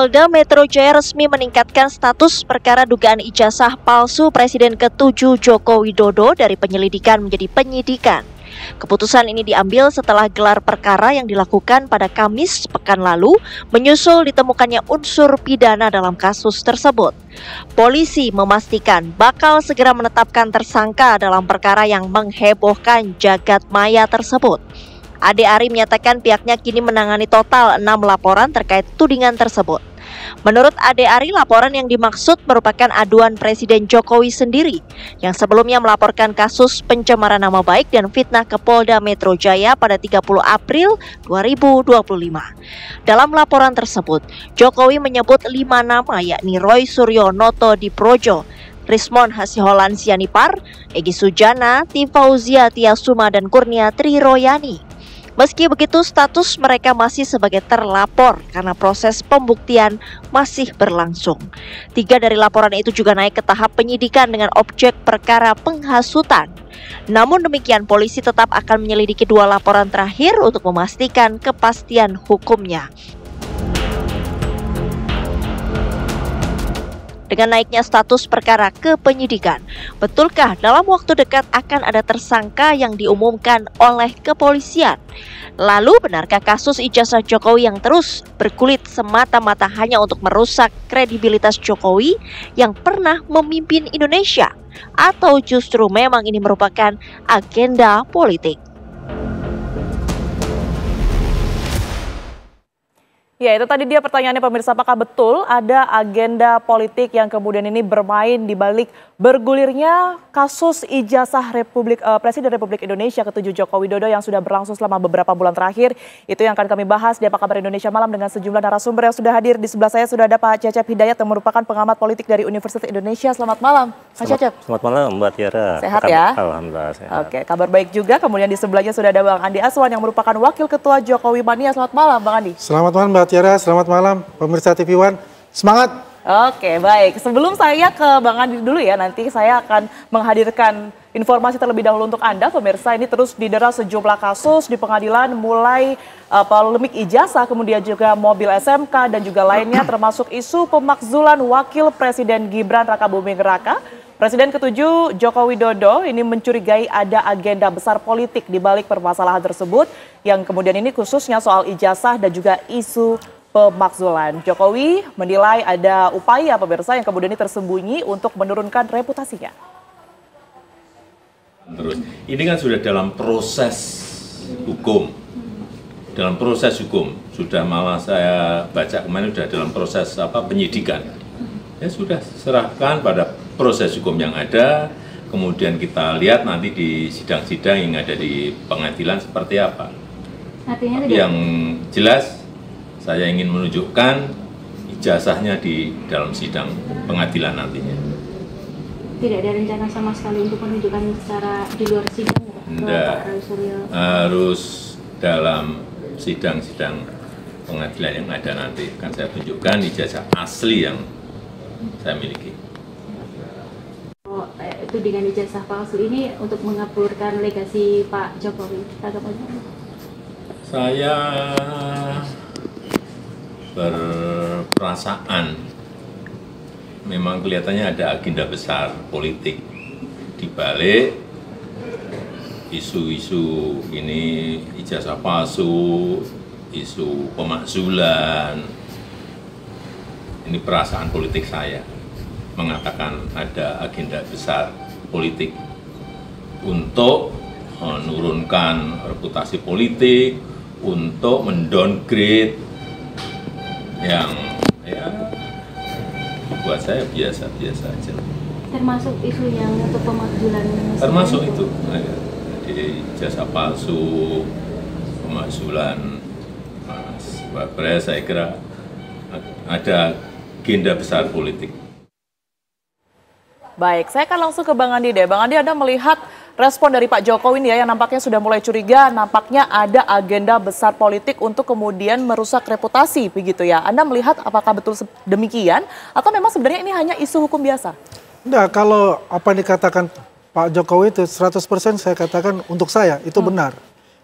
Polda Metro Jaya resmi meningkatkan status perkara dugaan ijazah palsu Presiden ke-7 Joko Widodo dari penyelidikan menjadi penyidikan. Keputusan ini diambil setelah gelar perkara yang dilakukan pada Kamis pekan lalu menyusul ditemukannya unsur pidana dalam kasus tersebut. Polisi memastikan bakal segera menetapkan tersangka dalam perkara yang menghebohkan jagat maya tersebut. Ade Ari menyatakan pihaknya kini menangani total 6 laporan terkait tudingan tersebut. Menurut Ade Ari, laporan yang dimaksud merupakan aduan Presiden Jokowi sendiri yang sebelumnya melaporkan kasus pencemaran nama baik dan fitnah ke Polda Metro Jaya pada 30 April 2025. Dalam laporan tersebut, Jokowi menyebut 5 nama yakni Roy Suryo Noto Diprojo, Rismon Hasiholan Sianipar, Egy Sujana, Tifauzia Tiasuma, dan Kurnia Triroyani. Meski begitu, status mereka masih sebagai terlapor karena proses pembuktian masih berlangsung. 3 dari laporan itu juga naik ke tahap penyidikan dengan objek perkara penghasutan. Namun demikian, polisi tetap akan menyelidiki 2 laporan terakhir untuk memastikan kepastian hukumnya. Dengan naiknya status perkara ke penyidikan, betulkah dalam waktu dekat akan ada tersangka yang diumumkan oleh kepolisian? Lalu benarkah kasus ijazah Jokowi yang terus bergulit semata-mata hanya untuk merusak kredibilitas Jokowi yang pernah memimpin Indonesia? Atau justru memang ini merupakan agenda politik? Ya, itu tadi dia pertanyaannya pemirsa, apakah betul ada agenda politik yang kemudian ini bermain di balik bergulirnya kasus ijazah Presiden Republik Indonesia ke-7 Joko Widodo yang sudah berlangsung selama beberapa bulan terakhir. Itu yang akan kami bahas di Apa Kabar Indonesia Malam dengan sejumlah narasumber yang sudah hadir. Di sebelah saya sudah ada Pak Cecep Hidayat yang merupakan pengamat politik dari Universitas Indonesia. Selamat malam, Pak Cecep. Selamat malam, Mbak Tiara. Sehat ya? Alhamdulillah sehat. Oke, kabar baik juga. Kemudian di sebelahnya sudah ada Bang Andi Aswan yang merupakan Wakil Ketua Jokowi Mania. Selamat malam, Bang Andi. Selamat malam Mbak Tiara, selamat malam pemirsa TV One. Semangat! Oke, baik. Sebelum saya ke Bang Andi dulu ya, nanti saya akan menghadirkan informasi terlebih dahulu untuk Anda, pemirsa. Ini terus didera sejumlah kasus di pengadilan, mulai polemik ijazah, kemudian juga mobil SMK, dan juga lainnya, termasuk isu pemakzulan Wakil Presiden Gibran Rakabuming Raka. Presiden ke-7 Joko Widodo ini mencurigai ada agenda besar politik di balik permasalahan tersebut, yang kemudian ini khususnya soal ijazah dan juga isu pemakzulan. Jokowi menilai ada upaya pemirsa yang kemudian ini tersembunyi untuk menurunkan reputasinya. Terus, ini kan sudah dalam proses hukum. Dalam proses hukum, sudah malah saya baca kemarin sudah dalam proses penyidikan. Ya sudah serahkan pada proses hukum yang ada, kemudian kita lihat nanti di sidang-sidang yang ada di pengadilan seperti apa. Artinya yang jelas, saya ingin menunjukkan ijazahnya di dalam sidang pengadilan nantinya. Tidak ada rencana sama sekali untuk menunjukkan secara di luar sidang? Tidak, harus dalam sidang-sidang pengadilan yang ada nanti. Kan saya tunjukkan ijazah asli yang saya miliki. Itu dengan ijazah palsu ini untuk mengaburkan legasi Pak Jokowi? Saya berperasaan memang kelihatannya ada agenda besar politik di balik isu-isu ini, ijazah palsu, isu pemakzulan. Ini perasaan politik saya mengatakan ada agenda besar politik untuk menurunkan reputasi politik, untuk mendowngrade yang ya buat saya biasa-biasa aja. Termasuk isu yang untuk pemakzulan? Termasuk itu, jadi ijazah palsu, pemakzulan Mas Wapres, saya kira ada agenda besar politik. Baik, saya akan langsung ke Bang Andi deh. Bang Andi, Anda melihat respon dari Pak Jokowi ini ya, yang nampaknya sudah mulai curiga, nampaknya ada agenda besar politik untuk kemudian merusak reputasi, begitu ya. Anda melihat apakah betul demikian, atau memang sebenarnya ini hanya isu hukum biasa? Enggak, kalau apa yang dikatakan Pak Jokowi itu 100% saya katakan untuk saya itu benar.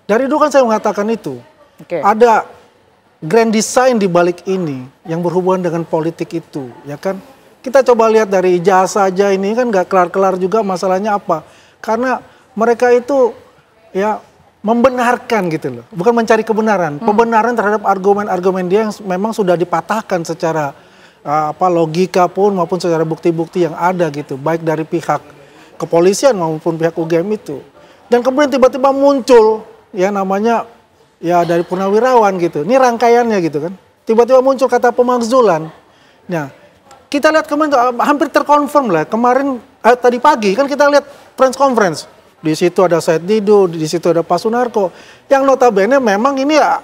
Dari dulu kan saya mengatakan itu. Ada grand design di balik ini yang berhubungan dengan politik itu, ya kan? Kita coba lihat dari ijazah saja ini kan nggak kelar-kelar juga masalahnya apa? Karena mereka itu ya membenarkan gitu loh, bukan mencari kebenaran, pembenaran terhadap argumen-argumen dia yang memang sudah dipatahkan secara logika pun maupun secara bukti-bukti yang ada gitu, baik dari pihak kepolisian maupun pihak UGM itu. Dan kemudian tiba-tiba muncul ya namanya ya dari purnawirawan gitu, ini rangkaiannya gitu kan, tiba-tiba muncul kata pemakzulan. Nah, kita lihat kemarin hampir terkonfirm lah kemarin tadi pagi kan kita lihat press conference. Di situ ada Said Didu, di situ ada Pak Sunarko. Yang notabene memang ini ya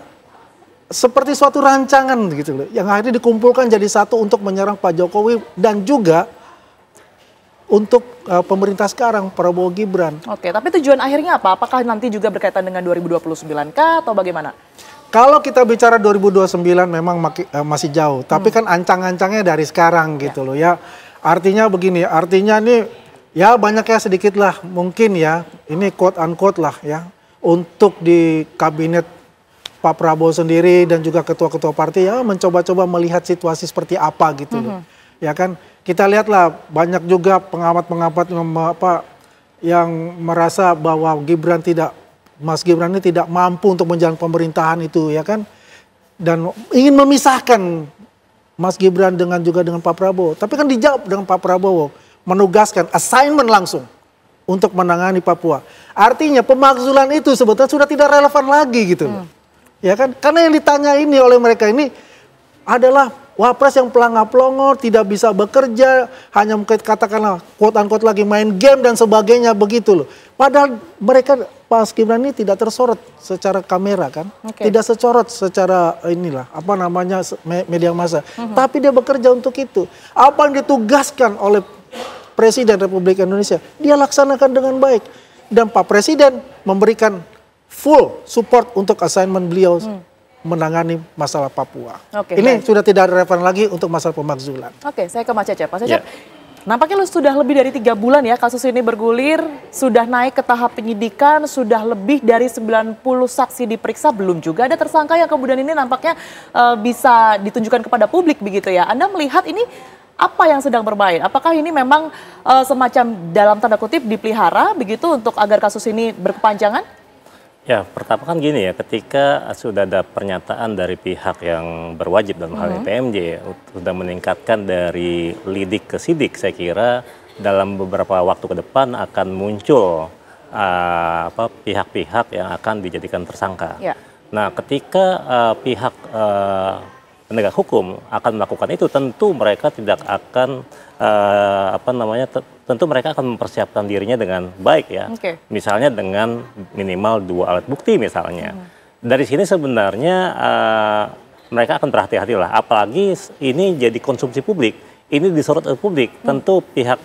seperti suatu rancangan gitu loh. Yang akhirnya dikumpulkan jadi satu untuk menyerang Pak Jokowi dan juga untuk pemerintah sekarang, Prabowo Gibran. Oke, tapi tujuan akhirnya apa? Apakah nanti juga berkaitan dengan 2029 atau bagaimana? Kalau kita bicara 2029 memang masih jauh. Tapi kan ancang-ancangnya dari sekarang gitu loh ya. Artinya begini, artinya nih ya banyaknya sedikit lah mungkin ya, ini quote unquote lah ya, untuk di kabinet Pak Prabowo sendiri dan juga ketua-ketua partai ya mencoba-coba melihat situasi seperti apa gitu loh. Ya kan, kita lihatlah banyak juga pengamat-pengamat yang merasa bahwa Mas Gibran ini tidak mampu untuk menjalankan pemerintahan itu ya kan. Dan ingin memisahkan Mas Gibran dengan Pak Prabowo. Tapi kan dijawab dengan Pak Prabowo. Menugaskan assignment langsung untuk menangani Papua. Artinya pemakzulan itu sebetulnya sudah tidak relevan lagi gitu. Ya kan? Karena yang ditanya ini oleh mereka ini adalah wapres yang pelangap-pelongo, tidak bisa bekerja, hanya mungkin katakanlah quote-unquote lagi main game dan sebagainya begitu loh. Padahal mereka Pak Gibran ini tidak tersorot secara kamera kan. Tidak tersorot secara media massa. Tapi dia bekerja untuk itu. Apa yang ditugaskan oleh Presiden Republik Indonesia, dia laksanakan dengan baik. Dan Pak Presiden memberikan full support untuk assignment beliau menangani masalah Papua. Ini sudah tidak relevan lagi untuk masalah pemakzulan. Oke, saya ke Mas Cecep. Pak Cecep, nampaknya sudah lebih dari 3 bulan ya kasus ini bergulir, sudah naik ke tahap penyidikan, sudah lebih dari 90 saksi diperiksa, belum juga ada tersangka yang kemudian ini nampaknya bisa ditunjukkan kepada publik begitu ya. Anda melihat ini apa yang sedang bermain? Apakah ini memang semacam dalam tanda kutip dipelihara begitu untuk agar kasus ini berkepanjangan? Ya, pertama kan gini ya, ketika sudah ada pernyataan dari pihak yang berwajib dalam hal ini PMJ sudah meningkatkan dari lidik ke sidik, saya kira dalam beberapa waktu ke depan akan muncul pihak-pihak yang akan dijadikan tersangka. Ya. Nah, ketika pihak penegak hukum akan melakukan itu, tentu mereka tidak akan tentu mereka akan mempersiapkan dirinya dengan baik ya. Misalnya dengan minimal 2 alat bukti misalnya. Dari sini sebenarnya mereka akan berhati-hati lah. Apalagi ini jadi konsumsi publik, ini disorot oleh publik. Tentu pihak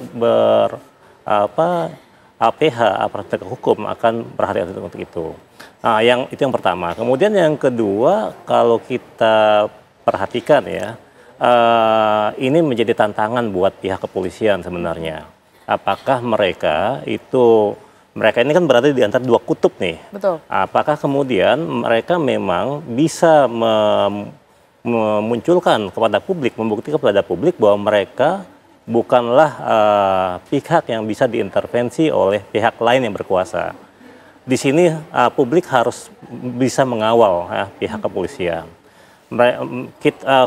APH aparat penegak hukum akan berhati-hati untuk itu. Nah, itu yang pertama. Kemudian yang kedua, kalau kita perhatikan ya, ini menjadi tantangan buat pihak kepolisian sebenarnya. Apakah mereka ini kan berada di antara 2 kutub nih. Betul. Apakah kemudian mereka memang bisa memunculkan kepada publik, membuktikan kepada publik bahwa mereka bukanlah pihak yang bisa diintervensi oleh pihak lain yang berkuasa. Di sini publik harus bisa mengawal pihak kepolisian.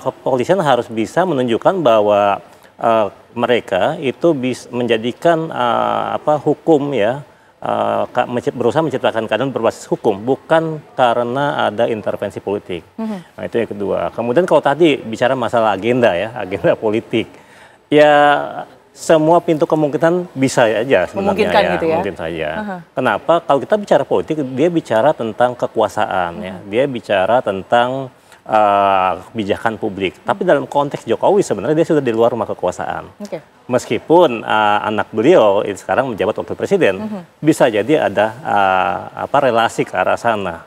Kepolisian harus bisa menunjukkan bahwa mereka itu bisa menjadikan hukum ya, berusaha menciptakan keadaan berbasis hukum, bukan karena ada intervensi politik. Nah, itu yang kedua. Kemudian kalau tadi bicara masalah agenda ya, agenda politik, ya semua pintu kemungkinan bisa aja sebenarnya ya, gitu ya, mungkin saja. Kenapa? Kalau kita bicara politik, dia bicara tentang kekuasaan ya, dia bicara tentang kebijakan publik. Tapi dalam konteks Jokowi sebenarnya dia sudah di luar rumah kekuasaan. Meskipun anak beliau sekarang menjabat wakil presiden, bisa jadi ada relasi ke arah sana.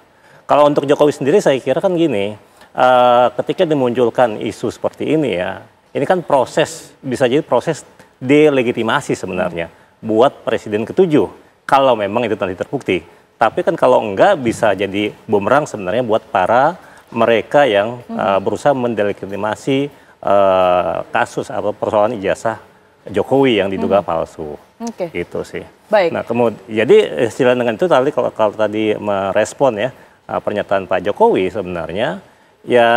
Kalau untuk Jokowi sendiri saya kira kan gini, ketika dimunculkan isu seperti ini ya, ini kan bisa jadi proses delegitimasi sebenarnya buat presiden ke-7 kalau memang itu nanti terbukti. Tapi kan kalau enggak bisa jadi bumerang sebenarnya buat para mereka yang berusaha mendelegitimasi kasus atau persoalan ijazah Jokowi yang diduga palsu. Itu sih. Baik. Nah, kemudian jadi istilah dengan itu tadi kalau tadi merespon ya pernyataan Pak Jokowi sebenarnya ya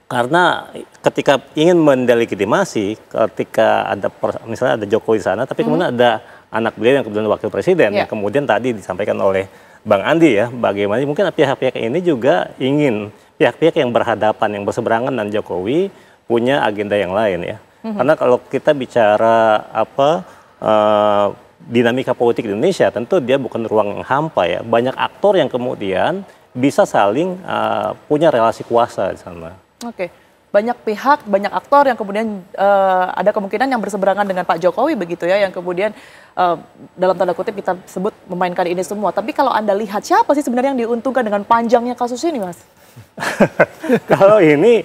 karena ketika ingin mendelegitimasi, ketika ada misalnya ada Jokowi di sana, tapi kemudian ada anak beliau yang kemudian wakil presiden, yang kemudian tadi disampaikan oleh Bang Andi ya, bagaimana mungkin pihak-pihak ini juga ingin pihak-pihak yang berhadapan, yang berseberangan dengan Jokowi punya agenda yang lain ya. Karena kalau kita bicara dinamika politik di Indonesia, tentu dia bukan ruang yang hampa ya. Banyak aktor yang kemudian bisa saling punya relasi kuasa di sana. Oke, banyak pihak, banyak aktor yang kemudian ada kemungkinan yang berseberangan dengan Pak Jokowi begitu ya, yang kemudian dalam tanda kutip kita sebut memainkan ini semua. Tapi kalau Anda lihat siapa sih sebenarnya yang diuntungkan dengan panjangnya kasus ini, Mas? Kalau ini,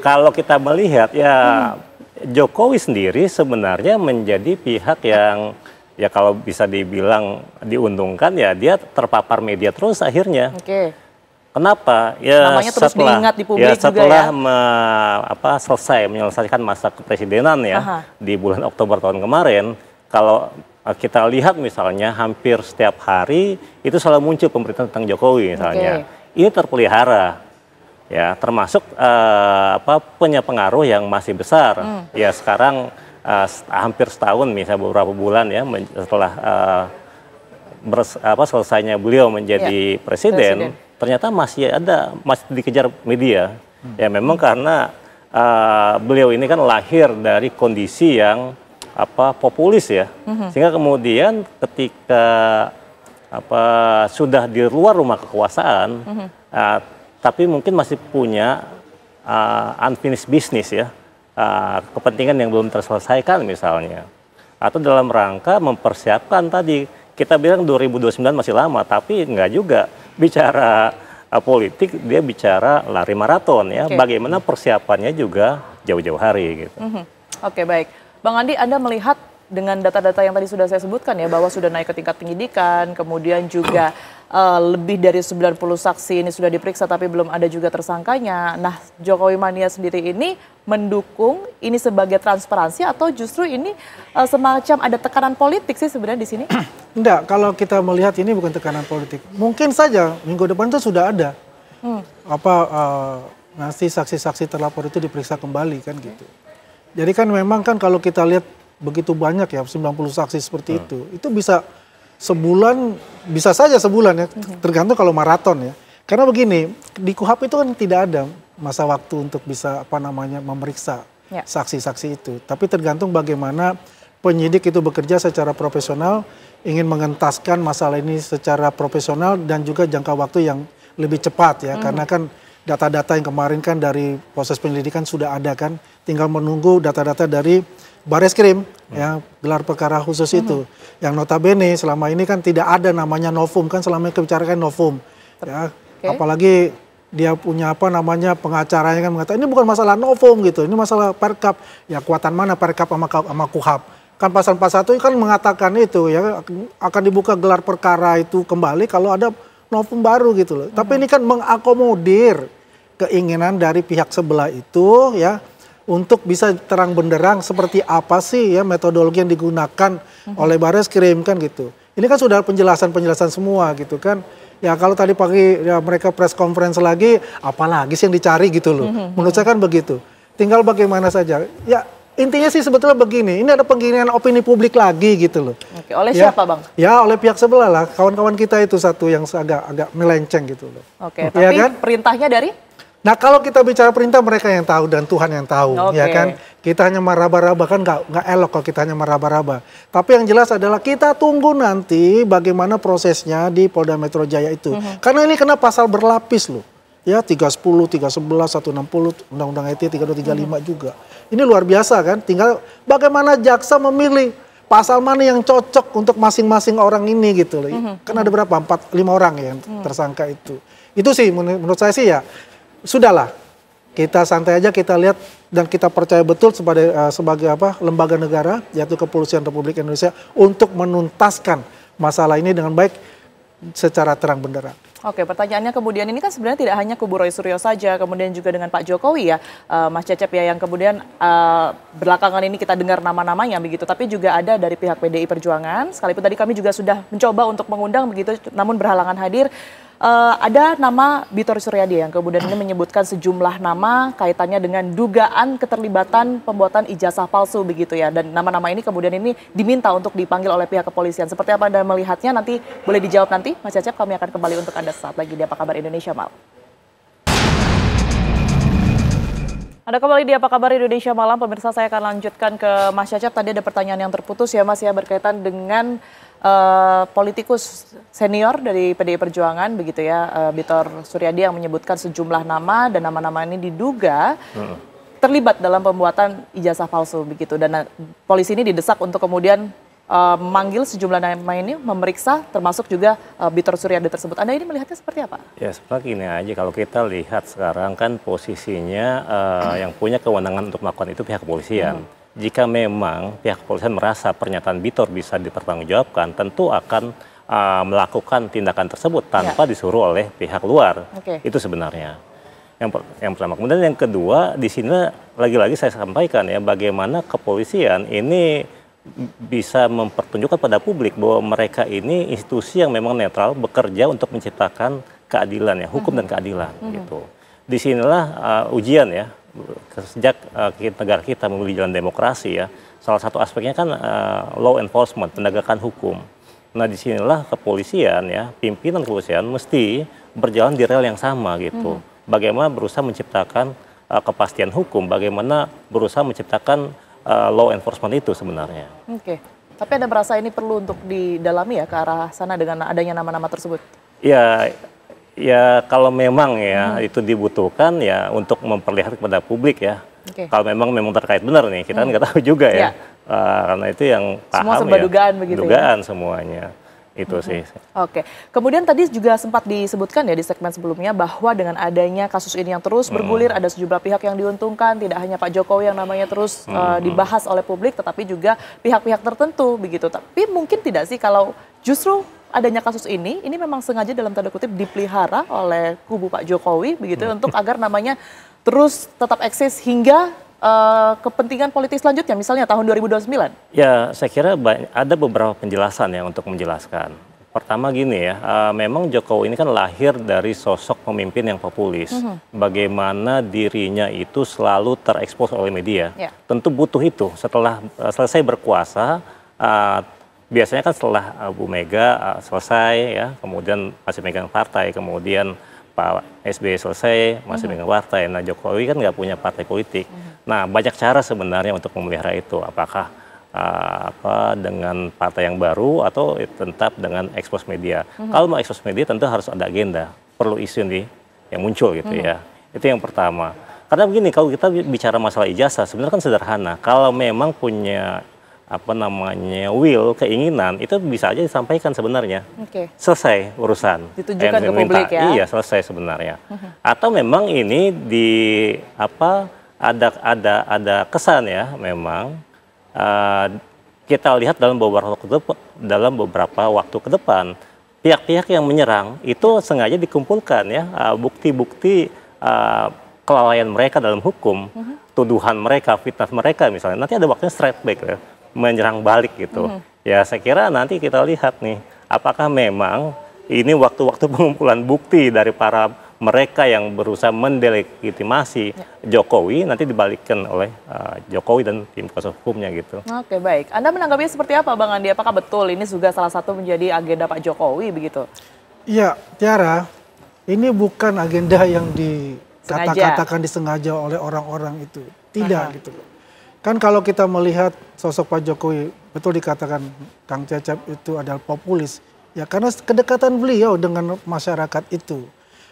kalau kita melihat ya Jokowi sendiri sebenarnya menjadi pihak yang ya kalau bisa dibilang diuntungkan ya dia terpapar media terus akhirnya. Kenapa? Ya namanya terus diingat di publik setelah juga ya. Selesai menyelesaikan masa kepresidenan ya di bulan Oktober tahun kemarin, kalau kita lihat misalnya hampir setiap hari itu selalu muncul pemberitaan tentang Jokowi misalnya. Ini terpelihara. Ya, termasuk punya pengaruh yang masih besar. Ya sekarang hampir setahun, misalnya beberapa bulan ya setelah selesainya beliau menjadi presiden, ternyata masih dikejar media. Ya memang karena beliau ini kan lahir dari kondisi yang populis ya, sehingga kemudian ketika sudah di luar rumah kekuasaan. Tapi mungkin masih punya unfinished business ya, kepentingan yang belum terselesaikan misalnya. Atau dalam rangka mempersiapkan tadi, kita bilang 2029 masih lama, tapi enggak juga. Bicara politik, dia bicara lari maraton ya, bagaimana persiapannya juga jauh-jauh hari gitu. Oke, baik. Bang Andi, Anda melihat dengan data-data yang tadi sudah saya sebutkan ya, bahwa sudah naik ke tingkat penyidikan, kemudian juga lebih dari 90 saksi ini sudah diperiksa tapi belum ada juga tersangkanya. Nah, Jokowi Mania sendiri ini mendukung ini sebagai transparansi atau justru ini semacam ada tekanan politik sih sebenarnya di sini? Enggak, kalau kita melihat ini bukan tekanan politik. Mungkin saja minggu depan itu sudah ada nanti saksi-saksi terlapor itu diperiksa kembali kan gitu. Jadi kan memang kan kalau kita lihat begitu banyak ya 90 saksi seperti itu bisa sebulan, bisa saja sebulan ya, tergantung kalau maraton ya. Karena begini, di KUHP itu kan tidak ada masa waktu untuk bisa memeriksa saksi-saksi itu. Tapi tergantung bagaimana penyidik itu bekerja secara profesional, ingin mengentaskan masalah ini secara profesional dan juga jangka waktu yang lebih cepat ya. Karena kan data-data yang kemarin kan dari proses penyelidikan sudah ada kan, tinggal menunggu data-data dari Bareskrim ya, gelar perkara khusus itu. Yang notabene selama ini kan tidak ada namanya novum, kan selama ini dibicarakan novum ya. Apalagi dia punya pengacaranya kan mengatakan ini bukan masalah novum gitu, ini masalah perkap. Ya kuatan mana perkap sama KUHP? Kan pasal 41 kan mengatakan itu ya, akan dibuka gelar perkara itu kembali kalau ada novum baru gitu loh. Tapi ini kan mengakomodir keinginan dari pihak sebelah itu ya, untuk bisa terang benderang seperti apa sih ya metodologi yang digunakan oleh Bareskrim kan gitu. Ini kan sudah penjelasan semua gitu kan. Ya kalau tadi pagi ya mereka press conference lagi, apalagi sih yang dicari gitu loh. Menurut saya kan begitu. Tinggal bagaimana saja. Ya intinya sih sebetulnya begini, ini ada penggiringan opini publik lagi gitu loh. Oleh siapa Bang? Ya oleh pihak sebelah lah, kawan-kawan kita itu satu yang agak melenceng gitu loh. Tapi ya kan? Perintahnya dari? Nah kalau kita bicara perintah mereka yang tahu dan Tuhan yang tahu, ya kan. Kita hanya meraba-raba kan nggak elok kalau kita hanya meraba-raba. Tapi yang jelas adalah kita tunggu nanti bagaimana prosesnya di Polda Metro Jaya itu. Karena ini kena pasal berlapis loh. Ya 310, 311, 160, Undang-Undang ITE 3235 juga. Ini luar biasa kan. Tinggal bagaimana jaksa memilih pasal mana yang cocok untuk masing-masing orang ini gitu loh. Kan ada berapa? 4-5 orang ya yang tersangka itu. Itu sih menurut saya sih ya. Sudahlah, kita santai aja, kita lihat dan kita percaya betul sebagai lembaga negara, yaitu Kepolisian Republik Indonesia, untuk menuntaskan masalah ini dengan baik. secara terang benderang. Oke, pertanyaannya kemudian ini kan sebenarnya tidak hanya kubu Roy Suryo saja, kemudian juga dengan Pak Jokowi ya, Mas Cecep ya, yang kemudian belakangan ini kita dengar nama-namanya begitu, tapi juga ada dari pihak PDI Perjuangan, sekalipun tadi kami juga sudah mencoba untuk mengundang begitu, namun berhalangan hadir. Ada nama Bitor Suryadi yang kemudian ini menyebutkan sejumlah nama kaitannya dengan dugaan keterlibatan pembuatan ijazah palsu begitu ya, dan nama-nama ini kemudian ini diminta untuk dipanggil oleh pihak kepolisian. Seperti apa Anda melihatnya, nanti boleh dijawab nanti Mas Cecep, kami akan kembali untuk Anda saat lagi di Apa Kabar Indonesia Malam. Ada kembali di Apa Kabar Indonesia Malam, pemirsa. Saya akan lanjutkan ke Mas Cecep. Tadi ada pertanyaan yang terputus ya Mas ya, berkaitan dengan politikus senior dari PDI Perjuangan begitu ya, Bitor Suryadi yang menyebutkan sejumlah nama dan nama-nama ini diduga terlibat dalam pembuatan ijazah palsu begitu, dan polisi ini didesak untuk kemudian memanggil sejumlah nama ini, memeriksa termasuk juga Bitor Suryadi tersebut. Anda ini melihatnya seperti apa? Ya seperti ini aja, kalau kita lihat sekarang kan posisinya yang punya kewenangan untuk melakukan itu pihak kepolisian. Jika memang pihak kepolisian merasa pernyataan Bitor bisa dipertanggungjawabkan, tentu akan melakukan tindakan tersebut tanpa disuruh oleh pihak luar. Itu sebenarnya yang pertama. Kemudian yang kedua, di sini lagi-lagi saya sampaikan ya, bagaimana kepolisian ini bisa mempertunjukkan pada publik bahwa mereka ini institusi yang memang netral, bekerja untuk menciptakan keadilan ya, hukum dan keadilan gitu. Disinilah ujian ya. Sejak negara kita memilih jalan demokrasi ya, salah satu aspeknya kan law enforcement, penegakan hukum. Nah disinilah kepolisian ya, pimpinan kepolisian mesti berjalan di rel yang sama gitu. Bagaimana berusaha menciptakan kepastian hukum, bagaimana berusaha menciptakan law enforcement itu sebenarnya. Oke, tapi Anda merasa ini perlu untuk didalami ya ke arah sana dengan adanya nama-nama tersebut? Ya kalau memang ya itu dibutuhkan ya untuk memperlihatkan kepada publik ya. Kalau memang terkait benar nih, kita kan nggak tahu juga ya. Karena itu yang paham semua serba dugaan begitu dugaan ya? Semuanya. Itu sih. Oke, kemudian tadi juga sempat disebutkan ya di segmen sebelumnya bahwa dengan adanya kasus ini yang terus bergulir, ada sejumlah pihak yang diuntungkan, tidak hanya Pak Jokowi yang namanya terus dibahas oleh publik, tetapi juga pihak-pihak tertentu begitu. Tapi mungkin tidak sih kalau justru adanya kasus ini memang sengaja dalam tanda kutip dipelihara oleh kubu Pak Jokowi begitu untuk agar namanya terus tetap eksis hingga kepentingan politik selanjutnya, misalnya tahun 2029? Ya, saya kira ada beberapa penjelasan ya untuk menjelaskan. Pertama gini ya, memang Jokowi ini kan lahir dari sosok pemimpin yang populis. Bagaimana dirinya itu selalu terekspos oleh media. Tentu butuh itu. Setelah selesai berkuasa, biasanya kan setelah Bu Mega selesai ya, kemudian masih megang partai, kemudian Pak SBY selesai masih megang partai. Nah Jokowi kan nggak punya partai politik. Nah banyak cara sebenarnya untuk memelihara itu. Apakah dengan partai yang baru atau tetap dengan ekspos media. Kalau mau ekspos media tentu harus ada agenda, perlu isu yang muncul gitu ya. Itu yang pertama. Karena begini, kalau kita bicara masalah ijazah sebenarnya kan sederhana. Kalau memang punya will, keinginan, itu bisa aja disampaikan sebenarnya. Selesai urusan. Ditunjukkan ke publik ya. Iya, selesai sebenarnya. Atau memang ini ada kesan ya, memang kita lihat dalam beberapa waktu ke depan, pihak-pihak yang menyerang itu sengaja dikumpulkan ya, bukti-bukti kelalaian mereka dalam hukum, tuduhan mereka, fitnah mereka misalnya. Nanti ada waktunya strike back ya, menyerang balik gitu. Ya saya kira nanti kita lihat nih, apakah memang ini waktu-waktu pengumpulan bukti dari para mereka yang berusaha mendelegitimasi Jokowi nanti dibalikkan oleh Jokowi dan tim kuasa hukumnya gitu. Oke, baik. Anda menanggapinya seperti apa Bang Andi? Apakah betul ini juga salah satu menjadi agenda Pak Jokowi begitu? Iya, Tiara, ini bukan agenda yang dikatakan disengaja oleh orang-orang itu. Tidak gitu loh. Kan kalau kita melihat sosok Pak Jokowi, betul dikatakan Kang Cecep itu adalah populis. Ya karena kedekatan beliau dengan masyarakat itu.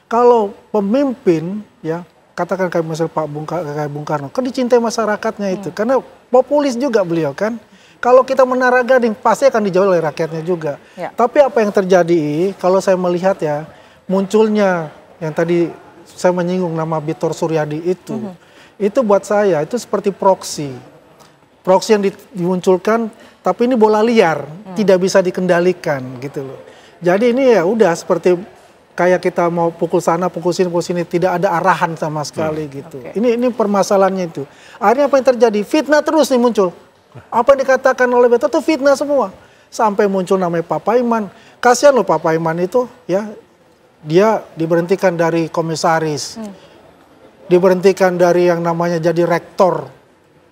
Kalau pemimpin ya katakan kayak misalnya kayak Bung Karno kan dicintai masyarakatnya itu karena populis juga beliau kan. Kalau kita menaraganing pasti akan dijauh oleh rakyatnya juga. Tapi apa yang terjadi kalau saya melihat ya munculnya yang tadi saya menyinggung nama Bitor Suryadi itu buat saya itu seperti proksi yang dimunculkan tapi ini bola liar tidak bisa dikendalikan gitu loh. Jadi ini ya udah seperti kayak kita mau pukul sana, pukul sini, tidak ada arahan sama sekali gitu. Oke. Ini permasalahannya itu. Akhirnya apa yang terjadi? Fitnah terus nih muncul. Apa yang dikatakan oleh Beto itu fitnah semua. Sampai muncul namanya Pak Paiman. Kasihan loh Pak Paiman itu ya. Dia diberhentikan dari komisaris. Diberhentikan dari yang namanya jadi rektor.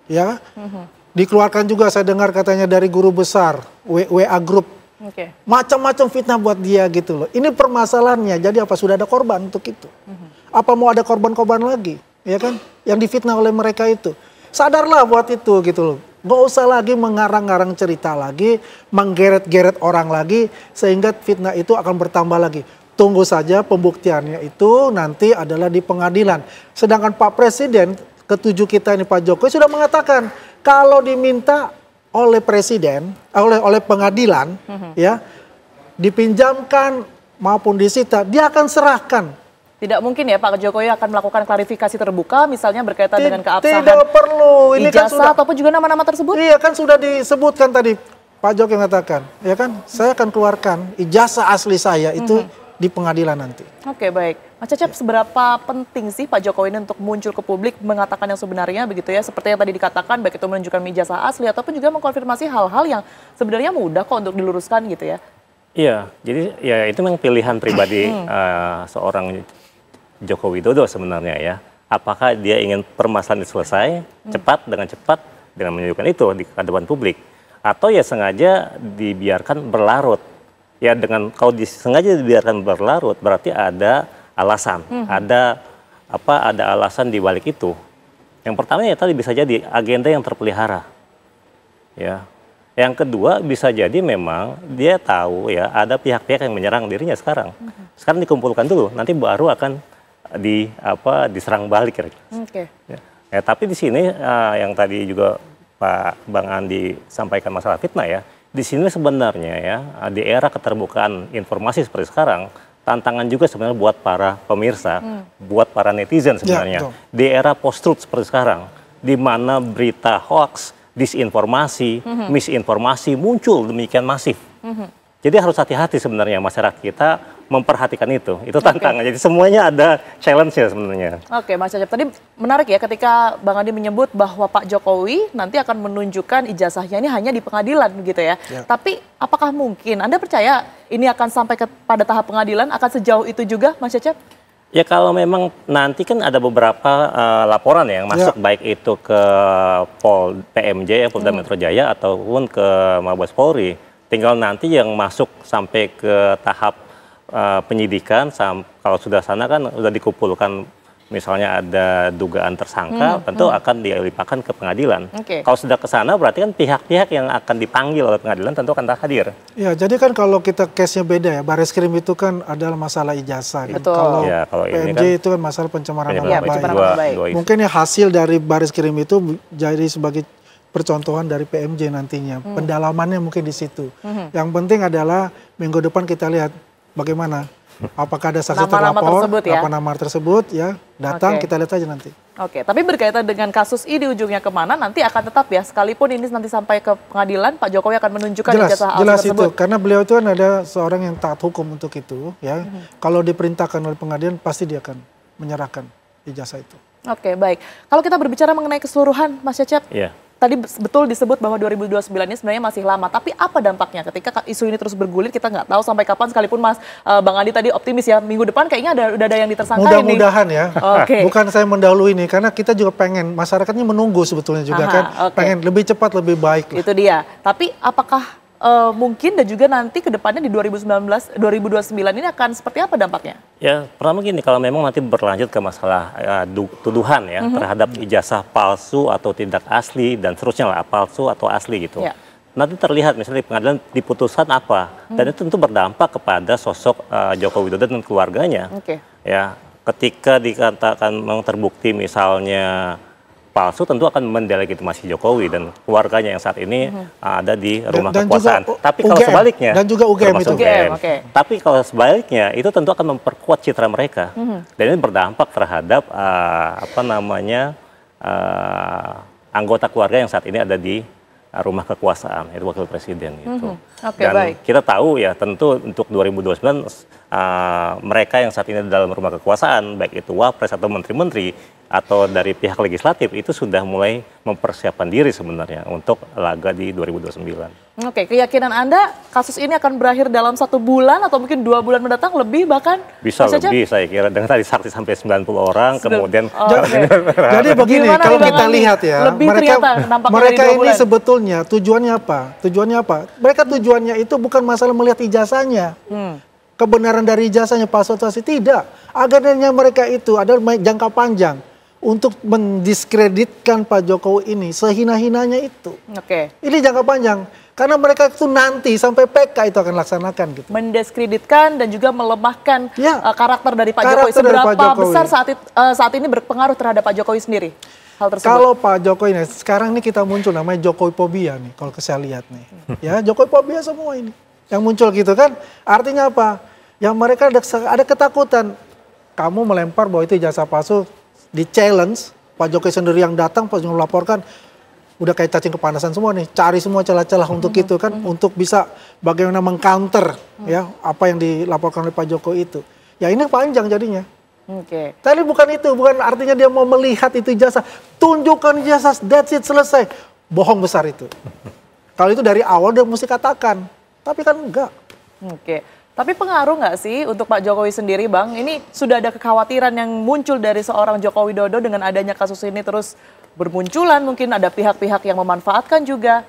Ya. Dikeluarkan juga saya dengar katanya dari guru besar WA Group. Oke. Macam-macam fitnah buat dia gitu loh. Ini permasalahannya. Jadi apa sudah ada korban untuk itu? Apa mau ada korban-korban lagi? Ya kan? Yang difitnah oleh mereka itu. Sadarlah buat itu gitu loh. Gak usah lagi mengarang-arang cerita lagi, menggeret-geret orang lagi, sehingga fitnah itu akan bertambah lagi. Tunggu saja pembuktiannya itu nanti adalah di pengadilan. Sedangkan Pak Presiden, ketujuh kita ini Pak Jokowi sudah mengatakan, kalau diminta oleh presiden, oleh pengadilan, ya dipinjamkan maupun disita, dia akan serahkan. Tidak mungkin ya Pak Jokowi akan melakukan klarifikasi terbuka, misalnya berkaitan dengan keabsahan Tidak perlu. Ini kan ijazah sudah, ataupun juga nama-nama tersebut? iya kan sudah disebutkan tadi Pak Jokowi mengatakan, ya kan, saya akan keluarkan ijazah asli saya itu di pengadilan nanti. Oke, baik. Mas Cecep, seberapa penting sih Pak Jokowi ini untuk muncul ke publik mengatakan yang sebenarnya begitu ya, seperti yang tadi dikatakan, baik itu menunjukkan ijazah asli ataupun juga mengkonfirmasi hal-hal yang sebenarnya mudah kok untuk diluruskan gitu ya? Iya, jadi ya itu memang pilihan pribadi seorang Joko Widodo sebenarnya ya. Apakah dia ingin permasalahan selesai cepat dengan menunjukkan itu di hadapan publik, atau ya sengaja dibiarkan berlarut? Ya dengan kalau sengaja dibiarkan berlarut berarti ada alasan, ada alasan di balik itu. Yang pertama ya tadi bisa jadi agenda yang terpelihara. Ya. Yang kedua bisa jadi memang dia tahu ya ada pihak-pihak yang menyerang dirinya sekarang. Sekarang dikumpulkan dulu, nanti baru akan diserang balik kira-kira. Oke. Ya, tapi di sini yang tadi juga Pak Bang Andi sampaikan masalah fitnah ya. Di sini sebenarnya ya di era keterbukaan informasi seperti sekarang, tantangan juga sebenarnya buat para pemirsa, buat para netizen sebenarnya. Ya, di era post-truth seperti sekarang, di mana berita hoax, disinformasi, misinformasi muncul demikian masif. Jadi harus hati-hati sebenarnya masyarakat kita memperhatikan itu. Itu tantangan. Jadi semuanya ada challenge-nya sebenarnya. Oke, Mas Cecep. Tadi menarik ya ketika Bang Andi menyebut bahwa Pak Jokowi nanti akan menunjukkan ijazahnya ini hanya di pengadilan gitu ya. Tapi apakah mungkin, Anda percaya ini akan sampai pada tahap pengadilan, akan sejauh itu juga Mas Cecep? Ya kalau memang nanti kan ada beberapa laporan yang masuk baik itu ke PMJ, Polda Metro Jaya ataupun ke Mabes Polri. Tinggal nanti yang masuk sampai ke tahap penyidikan, kalau sudah sana kan sudah dikumpulkan misalnya ada dugaan tersangka, tentu akan dilimpahkan ke pengadilan. Kalau sudah ke sana berarti kan pihak-pihak yang akan dipanggil oleh pengadilan tentu akan hadir. Ya, jadi kan kalau kita case-nya beda ya, Bareskrim itu kan adalah masalah ijazah. Gitu. Kalau PMJ kan, itu kan masalah pencemaran nama baik. Mungkin ya hasil dari Bareskrim itu jadi sebagai percontohan dari PMJ nantinya. Pendalamannya mungkin di situ. Yang penting adalah minggu depan kita lihat bagaimana. Apakah ada saksi terlapor, apa nama tersebut ya, datang kita lihat aja nanti. Oke, tapi berkaitan dengan kasus ini ujungnya kemana nanti akan tetap ya, sekalipun ini nanti sampai ke pengadilan, Pak Jokowi akan menunjukkan ijazah jelas tersebut. Itu, karena beliau itu kan ada seorang yang taat hukum untuk itu ya. Kalau diperintahkan oleh pengadilan pasti dia akan menyerahkan ijazah itu. Oke, baik. Kalau kita berbicara mengenai keseluruhan, Mas Cecep, tadi betul disebut bahwa 2029 ini sebenarnya masih lama, tapi apa dampaknya ketika isu ini terus bergulir, kita nggak tahu sampai kapan, sekalipun Bang Andi tadi optimis ya, minggu depan kayaknya udah ada yang ditersangka ini. Mudah-mudahan ya, bukan saya mendahului ini, karena kita juga pengen, masyarakatnya menunggu sebetulnya juga pengen lebih cepat, lebih baik. Itu dia, tapi apakah mungkin dan juga nanti ke depannya di 2029 ini akan seperti apa dampaknya? Ya, pertama gini, kalau memang nanti berlanjut ke masalah tuduhan ya terhadap ijazah palsu atau tidak asli dan seterusnya lah, palsu atau asli gitu. Nanti terlihat misalnya di pengadilan diputuskan apa, dan itu tentu berdampak kepada sosok Joko Widodo dan keluarganya. Ya, ketika dikatakan memang terbukti misalnya palsu, tentu akan mendelegitimasi Jokowi dan keluarganya yang saat ini ada di rumah kekuasaan. Tapi kalau sebaliknya, dan juga UGM itu. Tapi kalau sebaliknya, itu tentu akan memperkuat citra mereka. Dan ini berdampak terhadap anggota keluarga yang saat ini ada di rumah kekuasaan, itu wakil presiden gitu. Oke, Dan baik. kita tahu ya tentu untuk 2029 mereka yang saat ini dalam rumah kekuasaan, baik itu wapres atau menteri-menteri atau dari pihak legislatif itu sudah mulai mempersiapkan diri sebenarnya untuk laga di 2029. Oke, keyakinan Anda kasus ini akan berakhir dalam 1 bulan atau mungkin 2 bulan mendatang lebih bahkan? Bisa Mas Cecep? lebih saya kira, dengan tadi saksi sampai 90 orang, kemudian Oke. Jadi begini, Gimana kalau nih, Bang kita Andi? lihat ya, Lebih mereka ternyata nampaknya mereka dari 2 ini bulan. sebetulnya tujuannya apa? Tujuannya apa? Mereka tujuannya itu bukan masalah melihat ijazahnya. Kebenaran dari ijazahnya palsu tidak. Agendanya mereka itu adalah jangka panjang untuk mendiskreditkan Pak Jokowi ini sehina-hinanya itu. Oke. Ini jangka panjang. Karena mereka itu nanti sampai PK itu akan laksanakan gitu. Mendiskreditkan dan juga melemahkan Ya. Karakter dari Pak Karakter Jokowi. dari Seberapa Pak Jokowi. besar saat ini berpengaruh terhadap Pak Jokowi sendiri? Hal tersebut. Kalau Pak Jokowi ini, sekarang ini kita muncul namanya Jokowi Phobia nih, kalau saya lihat nih. Ya, Jokowi Phobia semua ini. Yang muncul gitu kan, artinya apa? Yang mereka ada ketakutan. Kamu melempar bahwa itu ijazah palsu, di challenge, Pak Jokowi sendiri yang datang, Pak Jokowi melaporkan, udah kayak cacing kepanasan semua nih, cari semua celah-celah untuk itu kan, untuk bisa bagaimana mengcounter ya apa yang dilaporkan oleh Pak Jokowi itu. Ya ini panjang jadinya. Oke. Tadi bukan itu, bukan artinya dia mau melihat itu ijazah, tunjukkan ijazah, that's it, selesai. Bohong besar itu. Kalau itu dari awal dia mesti katakan, tapi kan enggak. Oke. Tapi pengaruh nggak sih untuk Pak Jokowi sendiri, Bang? Ini sudah ada kekhawatiran yang muncul dari seorang Joko Widodo dengan adanya kasus ini terus bermunculan, mungkin ada pihak-pihak yang memanfaatkan juga.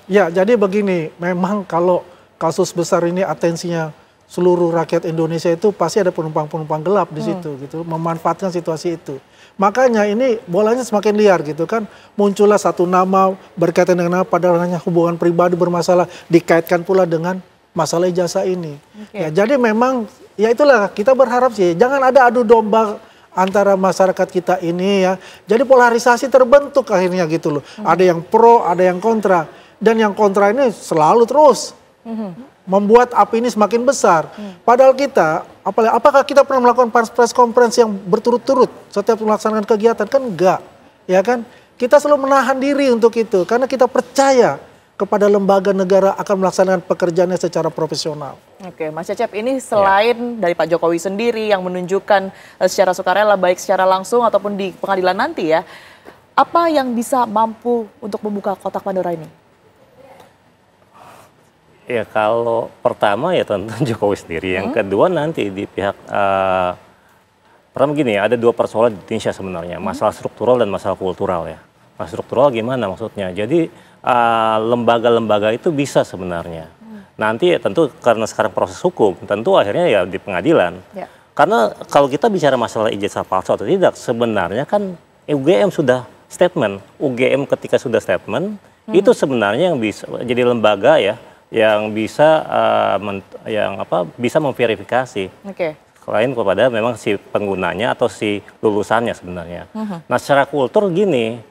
Ya, jadi begini, memang kalau kasus besar ini atensinya seluruh rakyat Indonesia itu pasti ada penumpang-penumpang gelap di situ gitu, memanfaatkan situasi itu. Makanya ini bolanya semakin liar gitu kan, muncullah satu nama berkaitan dengan apa, padahal hanya hubungan pribadi bermasalah, dikaitkan pula dengan masalah ijazah ini. Ya, jadi memang ya itulah kita berharap sih jangan ada adu domba antara masyarakat kita ini ya. Jadi polarisasi terbentuk akhirnya gitu loh. Ada yang pro, ada yang kontra. Dan yang kontra ini selalu terus membuat api ini semakin besar. Padahal kita, apakah kita pernah melakukan press conference yang berturut-turut setiap melaksanakan kegiatan? Kan enggak, ya kan? Kita selalu menahan diri untuk itu karena kita percaya kepada lembaga negara akan melaksanakan pekerjaannya secara profesional. Oke, Mas Cecep, ini selain dari Pak Jokowi sendiri yang menunjukkan secara sukarela baik secara langsung ataupun di pengadilan nanti ya, apa yang bisa mampu untuk membuka kotak Pandora ini? Ya kalau pertama ya tentu Jokowi sendiri, yang kedua nanti di pihak pertama gini, ada 2 persoalan di Indonesia sebenarnya, masalah struktural dan masalah kultural ya. Masalah struktural gimana maksudnya? Jadi lembaga-lembaga itu bisa sebenarnya. Nanti ya tentu karena sekarang proses hukum, tentu akhirnya ya di pengadilan. Ya. Karena kalau kita bicara masalah ijazah palsu atau tidak, sebenarnya kan UGM sudah statement. UGM ketika sudah statement, itu sebenarnya yang bisa jadi lembaga ya, yang bisa bisa memverifikasi. Oke. Selain kepada memang si penggunanya atau si lulusannya sebenarnya. Nah secara kultur gini,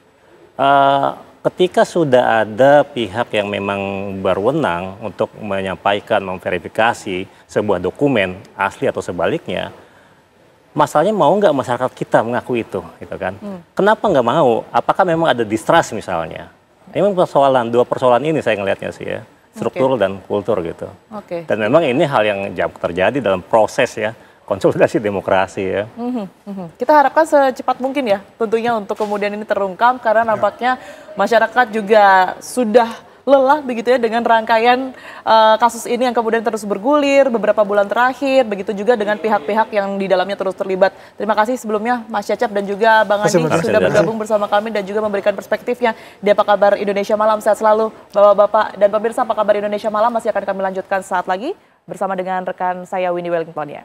ketika sudah ada pihak yang memang berwenang untuk menyampaikan, memverifikasi sebuah dokumen asli atau sebaliknya, masalahnya mau nggak masyarakat kita mengakui itu, gitu kan? Kenapa nggak mau? Apakah memang ada distrust misalnya? Memang dua persoalan ini saya ngelihatnya sih ya, struktur dan kultur gitu. Oke. Dan memang ini hal yang terjadi dalam proses ya, konsolidasi demokrasi ya. Kita harapkan secepat mungkin ya tentunya untuk kemudian ini terungkap karena nampaknya masyarakat juga sudah lelah begitu ya dengan rangkaian kasus ini yang kemudian terus bergulir beberapa bulan terakhir, begitu juga dengan pihak-pihak yang di dalamnya terus terlibat. Terima kasih sebelumnya Mas Cecep dan juga Bang Andi sudah bergabung bersama kami dan juga memberikan perspektifnya di Apa Kabar Indonesia Malam. Sehat selalu Bapak-Bapak dan pemirsa. Apa Kabar Indonesia Malam masih akan kami lanjutkan saat lagi bersama dengan rekan saya Winnie Wellington ya.